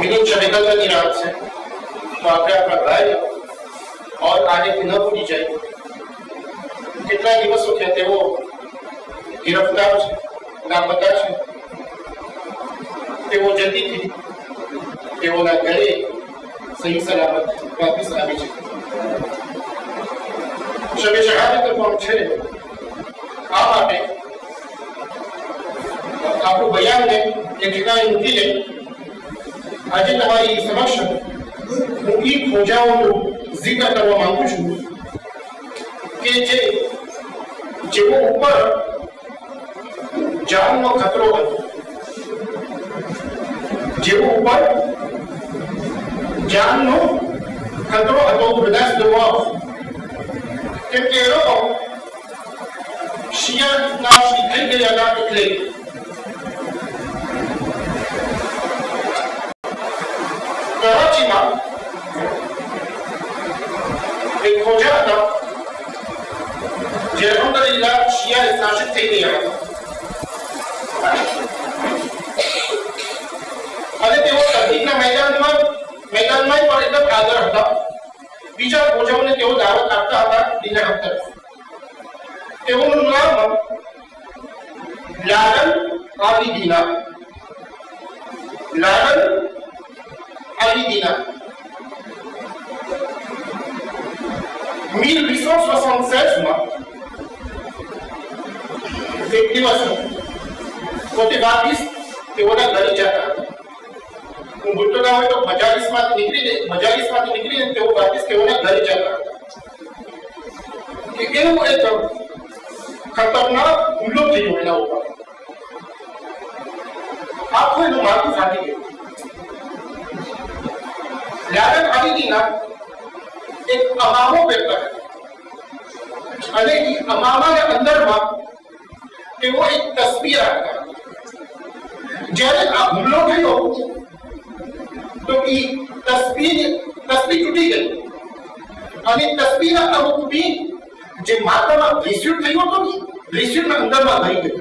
Minute शरीकत की रात से तो आपने अपना भाई और आगे की न भूली जाए कितना दिवस हो कहते वो गिरफ्तार लापता है वो जल्दी थी कि वो ना करे सही सलामत वापस आ भी शबे शहादत पहुंचे आप आपने आपको बयान ने एक ठिकाने मुक्ति है આજે તમારી સમક્ષ હું એ ખોજાઓનો જિક્ર કરવા માંગુ છું કે જેવો ઉપર જાનનો ખતરો હતો, જેવો ઉપર જાનનો ખતરો હતો બધા દુઆઓ, કેમ કે એ લોકો શિયા નાશી થઈ ગયા હતા એટલે कराची में एक खोजा था जो अल्हम्दुलिल्लाह शिया नाशिक થઈ ગયા અને તેઓ તકલીફના મેદાનમાં પણ એકદમ આગળ હતા. બીજા ખોજાઓને તેઓ દાવત આપતા હતા દિને હફતર. તેઓનું નામ લાડન આબિદીના Alidina. 1876 માં એક દિવસ પોતે વાપસ તેઓના ઘરે જતા હતા. હું ભૂલતો ના હોય તો મજાલિસમાંથી નીકળીને તેઓ વાપસ તેઓના ઘરે જતા હતા. એનું એક ખતરનાક હુમલો થયો એના ઉપર. આખું એનું માથું ફાટી ગયું. લાડન આબિદીના એક અમામો પહેરતા અને એ અમામાના અંદરમાં તેઓ એક તસ્બીહ રાખતા. જ્યારે આ હુમલો થયો તો એ તસ્બીહ તૂટી ગઈ અને તસ્બીહના અમુક પીસ જે માથામાં રિસ્યુટ થયો હતો ને રિસ્યુટના અંદરમાં ભરી ગયો.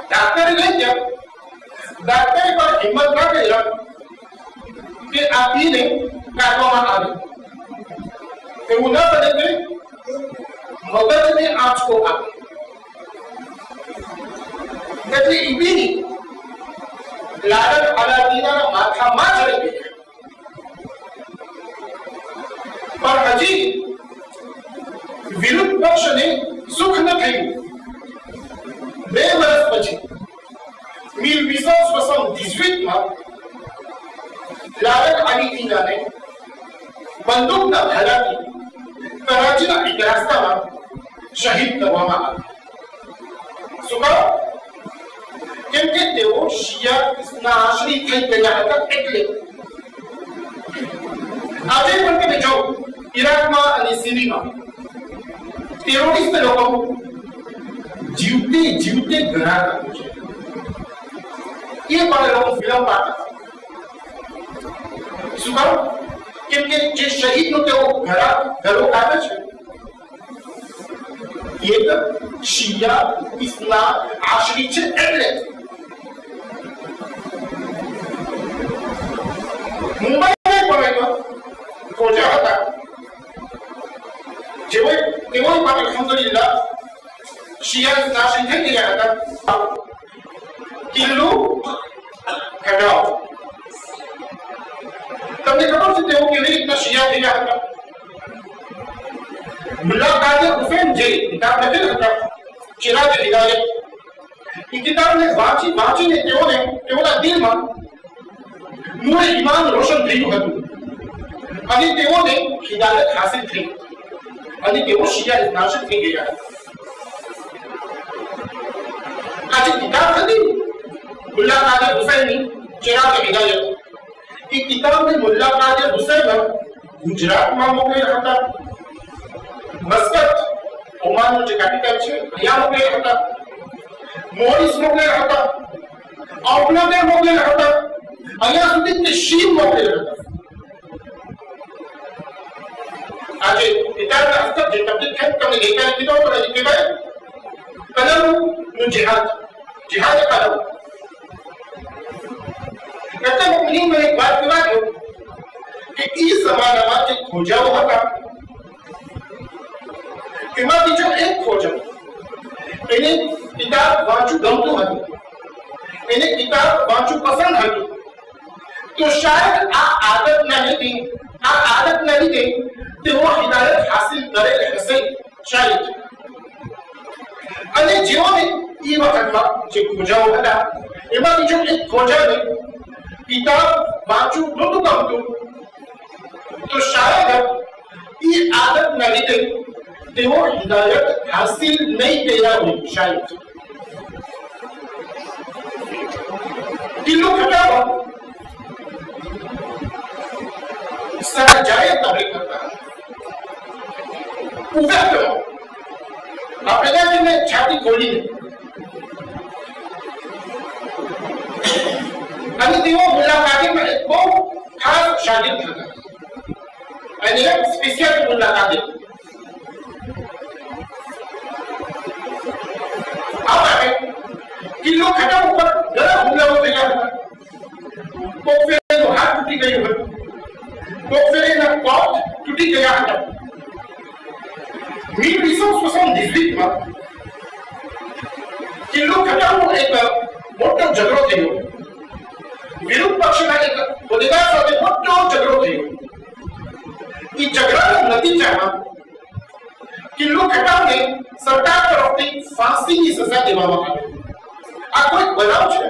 ડાક્ટરે લઈ ગયા. ડાક્ટરે પણ હિંમત ના કર્યા કે આ પીને કાઢવામાં આવે. એવું ન બને કે મગજને આંચકો આપે. એટલે એ પી લાડન આલાદીના માથામાં ચડી ગઈ. પણ હજી વિરુદ્ધ પક્ષને સુખ ન થયું. 2 વર્ષ પછી 1878 માં લાડન આબિદીનાને બંદૂકના ભાલાથી કરાચીના એક રસ્તામાં શહીદ કરવામાં આવ્યા. શું કારણ? કેમ કે તેઓ શિયાના આશ્રિત થઈ ગયા હતા. એટલે આજે પણ તમે જો ઈરાકમાં અને સિરીયામાં ટેરોરિસ્ટ લોકો જીવતે ઘણા કરે છે. એ પણ લોકો ફિલ્મ પાડતા. શું કારણ? કેમ કે જે શહીદનો તેઓ ઘરો કાઢે છે એક શિયા ઇસ્લામ આશ્રિત છે. એટલે મુંબઈમાં પણ ખોજા હતા તેઓ પણ અલ્હમ્દુલિલ્લાહ શિયા નાશી થઈ ગયા હતા. કિલ્લો ખડાવ તમને ખબર છે તેઓ કેવી રીતના શિયા થયા હતા? મુલ્લા કાદર હુસૈન જે કિતાબ લખેલ હતા ચિરાગ હિદાયત, એ કિતાબને વાંચીને તેઓના દિલમાં નૂર ઈમાન રોશન થયું હતું અને તેઓને હિદાયત હાસિલ થઈ અને તેઓ શિયા નાશક થઈ ગયા. આજે કિતાબ હતી મુલ્લા કાદર હુસૈનની ચિરાગ હિદાયત એ કિતાબને મુલ્લા કાદર હુસૈન ગુજરાતમાં મોકલેલા હતા, મસ્કત ઓમાનનું જે કેપિટલ છે અહીંયા મોકલેલા હતા, મોરિસ મોકલેલા હતા, ઔપનગર મોકલેલા હતા, અહીંયા સુધી કે શીમ મોકલેલા હતા. આજે કિતાબના હસ્તક જે તબદીલ થાય તમને ગઈકાલે કીધો હતો એ કહેવાય કલમનું જિહાદ, જિહાદ કલમ. એટલે મુસ્લિમ એક વાત કહેવા દો કે એ જમાનામાં જે ખોજાઓ હતા એમાંથી જો એક ખોજા એને કિતાબ વાંચવું ગમતું હતું, એને કિતાબ વાંચવું પસંદ હતું, તો શાયદ આ આદતના લીધે તેઓ હિદાયત હાસિલ કરેલ હશે શાયદ. અને જેઓને એ વખતમાં જે ખોજાઓ હતા એમાંથી જો એક ખોજાને કિતાબ વાંચવું નહોતું ગમતું, તો શાયદ એ આદતના લીધે તેઓ હિદાયત હાસિલ નહીં કર્યા હોય શાયદ. કિલ્લો ખટાવા સારા જાય તબલીગ કરતા ઉભા કરો આપણે ત્યાં છાતી ખોલીને અને તેઓ મુલાકાતીમાં એક બહુ ખાસ શાગિર્દ હતા અને સ્પેશિયલ મુલાકાતી. આ માટે કિલ્લો ખટા ઉપર ઘણા હુમલાઓ થયા હતા. કોક ફેરનો હાથ તૂટી ગયો હતો, કોક ફેરના કોટ તૂટી ગયા હતા. 1878માં કિલ્લો ખટાનો એક મોટો ઝઘડો થયો, વિરુદ્ધ પક્ષના એક હોદ્દેદાર સાથે મોટો ઝઘડો થયો. એ ઝઘડાના નતીજામાં કિલ્લો ખટાને સરકાર તરફથી ફાંસીની સજા દેવામાં આવી. આ કોઈ બનાવ છે,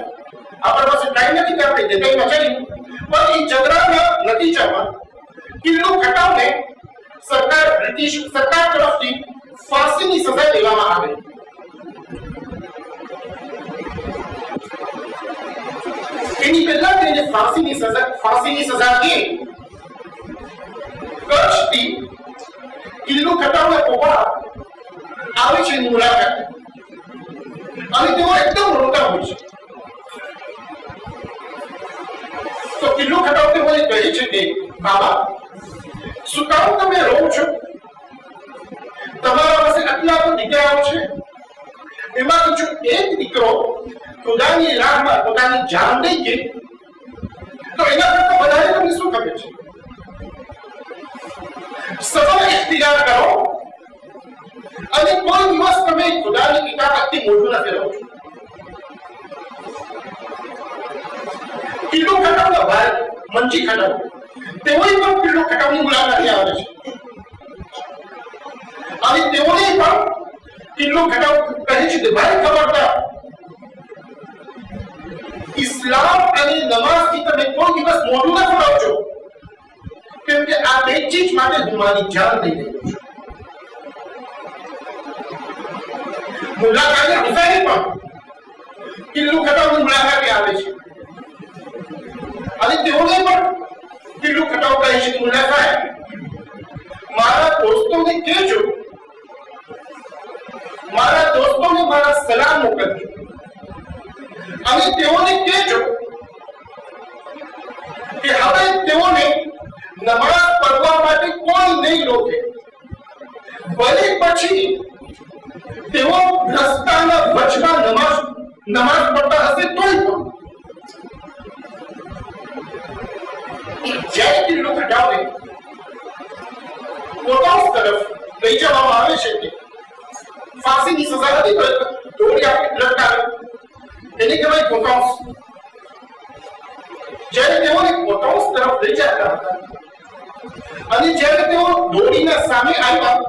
આપણા પાસે ટાઈમ નથી કે આપણે ડિટેલમાં જઈએ, પણ એ ઝઘડાના નતીજામાં કિલ્લો ખટાને બ્રિટિશ સરકાર તરફથી ફાંસીની સજા દેવામાં આવી. એની પહેલા તેને ફાંસીની સજા કે કચ્છથી કિલ્લો ખટાવના પોપા આવે છે મુલાકાત અને તેઓ એકદમ રોતા હોય છે. તો કિલ્લો ખટાવ તેઓને કહે છે કે બાબા શું કામ તમે રો છો? તમારા પાસે આટલા તો દીકરાઓ છે, એમાંથી જો એક દીકરો ખુદાની રાહમાં પોતાની જાન દઈ કે તો એના કરતા વધારે તમને શું ખબર છે? સબર ઇખ્તિયાર કરો અને કોઈ દિવસ તમે ખુદાની કિતાબથી મોઢું ન ફેરવો. કિલ્લો ખટાવના ભાઈ મંજી ખટાવ તેઓએ પણ કિલ્લો ખટાવની મુલાકાતે આવે છે અને તેઓને પણ કિલ્લો ખટાવ કહે છે કે ભાઈ ખબરદાર, ઇસ્લામ અને નમાઝથી તમે કોઈ દિવસ મોઢું ન ફેરવજો, કેમ કે આ બે ચીજ માટે હું મારી જાન દઈ રહ્યો છું. મુલાકાતે હુસૈન પણ કિલ્લો ખટાવની મુલાકાતે આવે છે અને તેઓને પણ કિલ્લો ખટાવ કહે છે કે મુલાકાત મારા દોસ્તોને કહેજો, મારા દોસ્તોને મારા સલામ મોકલજો અને તેઓને કહેજો કે હવે તેઓને નમાઝ પઢવા માટે કોઈ નહીં રોકે, ભલે પછી તેઓ રસ્તાના વચમાં નમાઝ પઢતા હશે તોય પણ. જ્યારે કિલ્લો ખટાવને પોતાની તરફ લઈ જવામાં આવે છે કે ફાંસીની સજા નથી દોરી આપી લટકાવે, એને કહેવાય કોટાઉસ. જ્યારે તેઓને કોટાઉસ તરફ લઈ જતા હતા અને જ્યારે તેઓ દોરીના સામે આવ્યા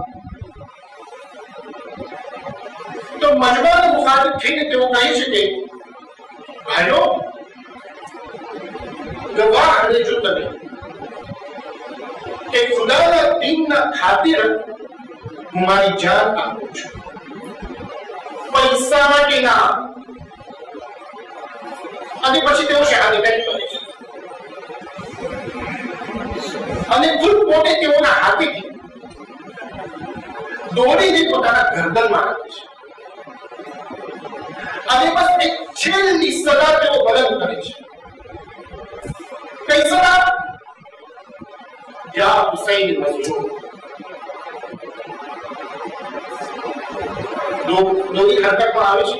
તો મજબાને મુખાતિબ થઈને તેઓ કહે છે કે ભાઈઓ ગવાહ રહેજો તમે કે ખુદાના દીનના ખાतिर હું મારી જાન આપું છું, પૈસા માટે ના. અને પછી તેઓ શહાદત કરી. અને ખુદ પોતે તેઓના હાથેથી દોરીને પોતાના ગરદનમાં રાખે છે અને બસ એક છેલ્લી સદા તેઓ બલંદ કરે છે. કઈ સદા? યા હુસૈન મઝલૂમ. દોરી હરકતમાં આવે છે,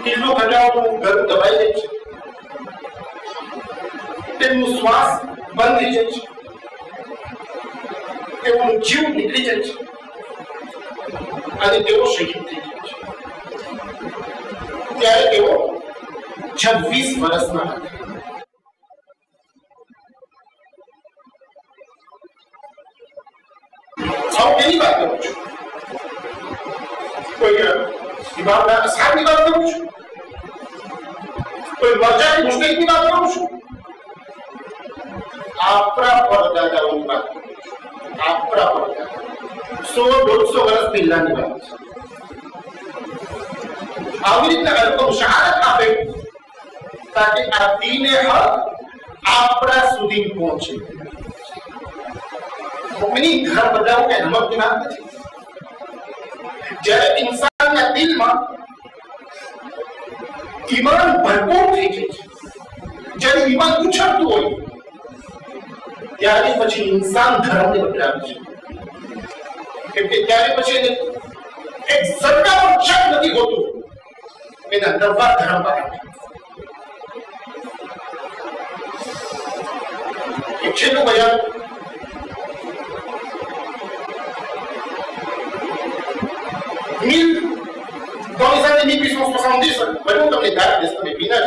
તેનું હજારનું ગરમ દબાઈ જાય છે, તેમનું શ્વાસ બંધ થઈ જાય છે, તેઓનું જીવ નીકળી જાય છે અને તેઓ શહીદ થઈ જાય છે. ત્યારે તેઓ 26 વર્ષના હતા. હું એની વાત કરું છું, કોઈ ઇમામના અસહાબની વાત કરું છું, કોઈ મરજાની મુશ્કેલની વાત કરું છું, આપણા પરદાદાઓની વાત કરું છું. આપણા પરદાદા 100-150 વર્ષ પહેલાની વાત છે. આવી રીતના લોકો શહાદત આપે તાકે આ દીને હક આપણા સુધી પહોંચે. મુમિન ઘર બદલાવું એ રમતની વાત નથી. જ્યારે ઇન્સાનના દિલમાં ઈમાન ભરપૂર થઈ જાય છે, જ્યારે ઈમાન ઉછળતું હોય ત્યારે પછી ઇન્સાન ધર્મને બદલાવે છે. કેમ કે ત્યારે પછી એને એક સત્તા પર શક નથી હોતું, એના નવા ધર્મ બનાવે. એક છેલ્લું બયાન dans les années 1870, voyons comme les dates des Philippines.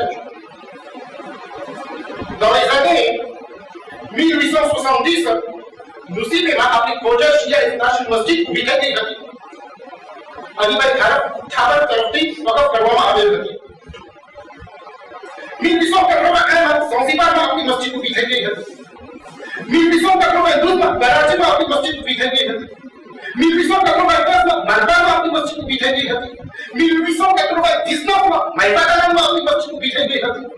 Dans les années 1870, મુસ્લિમોમાં આપણી કોજા શિયા ઇન્ટરનેશનલ મસ્જિદ ઊભી થઈ ગઈ હતી. અલીભાઈ ઠાકર તરફથી વકફ કરવામાં આવેલ હતી. 1880માં ઝાંઝીબારમાં આપણી મસ્જિદ ઊભી થઈ ગઈ હતી. 1892માં કરાચીમાં આપણી મસ્જિદ ઊભી થઈ ગઈ હતી. 1892માં મલબામાં આપણી મસ્જિદ ઊભી થઈ ગઈ હતી. 1899માં મહેસાણામાં આપણી મસ્જિદ ઊભી થઈ ગઈ હતી.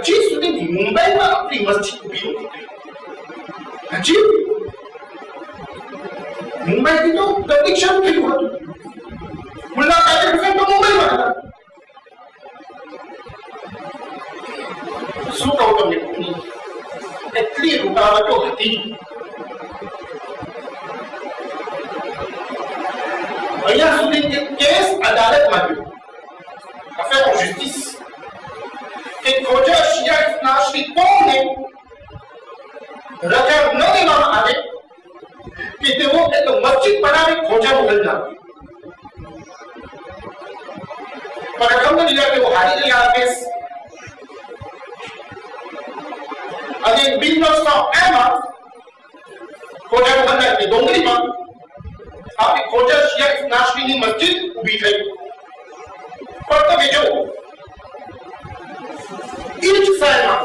હજી સુધી મુંબઈમાં આપણી મસ્જિદ ઊભી નથી થઈ. હજી મુંબઈથી તો તબલીગ શરૂ થયું હતું. મુલ્લા કાદર હુસૈન તો મુંબઈમાં હતા. શું કહું તમને, એટલી રૂકાવટો હતી. અહીંયા સુધી કે કેસ અદાલતમાં ગયો, અફેર ઓફ જસ્ટિસ, કે ખોજા શિયા ઇસ્લામી કોમને રજા ન દેવામાં આવે કે તેઓ એક મસ્જિદ બનાવી ખોજા મોકલતા. પણ અલહમદુલિલ્લાહ તેઓ હારી ગયા કેસ. અને 1901માં ખોજા મોકલતા કે ડોંગરીમાં આપણી ખોજા શિયા ઇસ્લામીની મસ્જિદ ઊભી થઈ. પણ તમે જુઓ, એ જ સાલમાં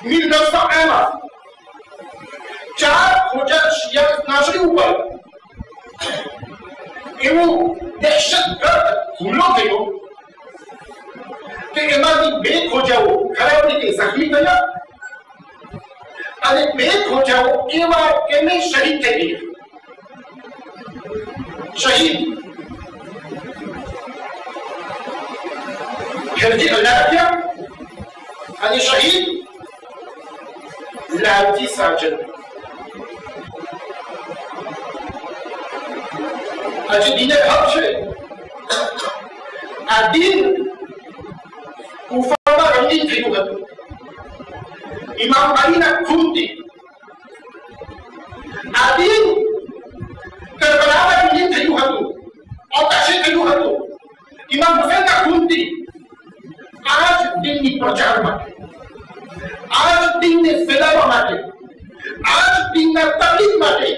1901માં 4 ખોજા શિયા ઇસ્લામી ઉપર એવું દહેશતગર્દ હુમલો થયો કે એમાંથી 2 ખોજાઓ ખરાબ રીતે જખમી થયા અને 2 ખોજાઓ એવા કેમે શહીદ થઈ ગયા. શહીદ હિરજી અલ્લાહ થયા અને શહીદ લાલજી સાજન. આજે દીને હક છે. આ દિન કુફામાં રંગીન થયું હતું ઇમામ અલીના ખૂનથી. આ દિન કરબલામાં રંગીન થયું હતું, અવકાશી થયું હતું ઇમામ હુસૈનના ખૂનથી. આ જ દિનની પ્રચાર માટે, આ જ દિનને ફેલાવવા માટે, આ જ દિનના તબલીગ માટે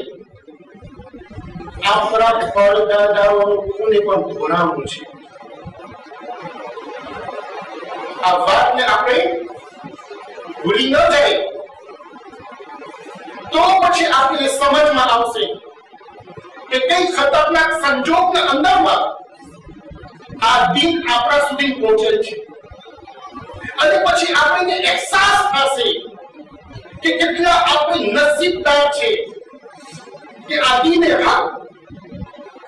આપણા પરદાદાઓનું ખૂને પણ ધોરાવવું છે. આ વાતને આપણે ભૂલી ન જાય તો પછી આપણને સમજમાં આવશે કે કઈ ખતરનાક સંજોગના અંદરમાં આ દિન આપણા સુધી પહોંચેલ છે. અને પછી આપણને અહેસાસ થશે કે કેટલા આપણે નસીબદાર છે કે આ દીને હક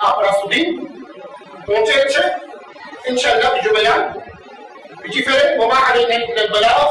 આપણા સુધી પહોંચે છે. ઇન્શાઅલ્લાહ બીજું બયાન બીજી ફેરે વમા અલૈના ઇલ્લા અલ-બલાગ